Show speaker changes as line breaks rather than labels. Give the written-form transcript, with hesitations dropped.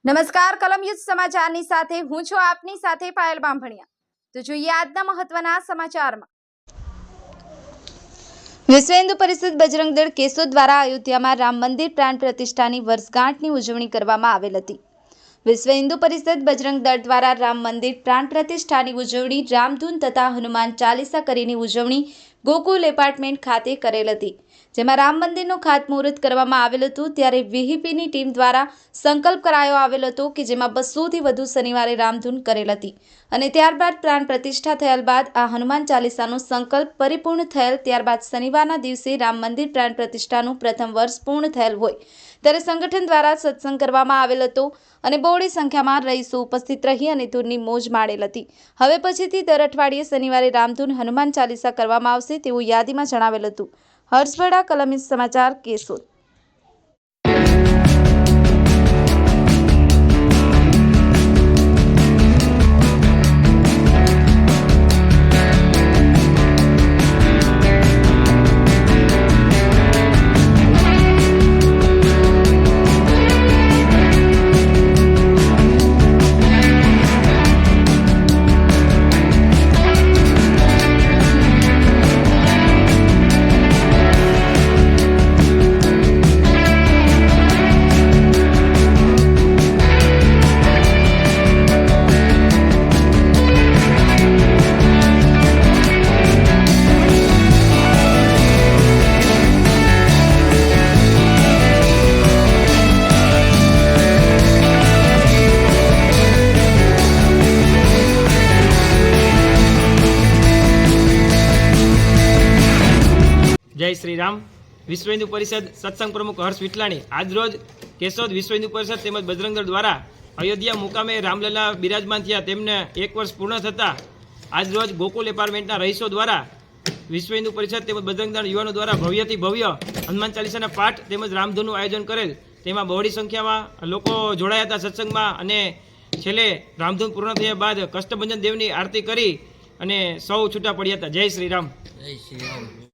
નમસ્કાર કલમ યુદ્ધ સમાચારની સાથે હું છું આપની સાથે પાયલ બામભણિયા। તો જોઈએ આજના મહત્વના સમાચારમાં। વિશ્વ હિન્દુ પરિષદ બજરંગ દળ કેશોદ દ્વારા અયોધ્યામાં રામ મંદિર પ્રાણ પ્રતિષ્ઠાની વર્ષગાંઠની ઉજવણી કરવામાં આવેલ હતી। વિશ્વ હિન્દુ પરિષદ બજરંગ દળ દ્વારા રામ મંદિર પ્રાણ પ્રતિષ્ઠાની ઉજવણી રામધૂન તથા હનુમાન ચાલીસા કરીને ઉજવણી ગોકુલ એપાર્ટમેન્ટ ખાતે કરેલ હતી, જેમાં રામ મંદિરનું ખાતમુહૂર્ત કરવામાં આવેલ હતું। ત્યારે વીહીપીની ટીમ દ્વારા સંકલ્પ કરાયો આવેલ હતો કે જેમાં 200થી વધુ શનિવારે રામધૂન કરેલ હતી અને ત્યારબાદ પ્રાણ પ્રતિષ્ઠા થયેલ બાદ આ હનુમાન ચાલીસાનો સંકલ્પ પરિપૂર્ણ થયેલ। ત્યારબાદ શનિવારના દિવસે રામ મંદિર પ્રાણ પ્રતિષ્ઠાનું પ્રથમ વર્ષ પૂર્ણ થયેલ હોય ત્યારે સંગઠન દ્વારા સત્સંગ કરવામાં આવેલ હતો અને બહોળી સંખ્યામાં રહીશો ઉપસ્થિત રહી અને ધૂનની મોજ માણેલ હતી। હવે પછીથી દર અઠવાડિયે શનિવારે રામધૂન હનુમાન ચાલીસા કરવામાં આવશે તેવું યાદીમાં જણાવેલ હતું। હર્ષવડા, કલમ યુદ્ધ સમાચાર, કેશોદ।
જય શ્રી રામ। વિશ્વ હિન્દુ પરિષદ સત્સંગ પ્રમુખ હર્ષ વિઠલાણી આજરોજ કેશોદ વિશ્વ હિન્દુ પરિષદ તેમજ બજરંગ દળ દ્વારા અયોધ્યા મુકામે રામલલા બિરાજમાન થયા તેમને 1 વર્ષ પૂર્ણ થતાં આજરોજ ગોકુલ એપાર્ટમેન્ટના રહીશો દ્વારા વિશ્વ હિન્દુ પરિષદ તેમજ બજરંગ દળ યુવાનો દ્વારા ભવ્યથી ભવ્ય હનુમાન ચાલીસાના પાઠ તેમજ રામધૂનનું આયોજન કરેલ। તેમાં બહોળી સંખ્યામાં લોકો જોડાયા હતા સત્સંગમાં અને છેલ્લે રામધૂન પૂર્ણ થયા બાદ કષ્ટભંજન દેવની આરતી કરી અને સૌ છૂટા પડ્યા હતા। જય શ્રી રામ।
જય શ્રી રામ।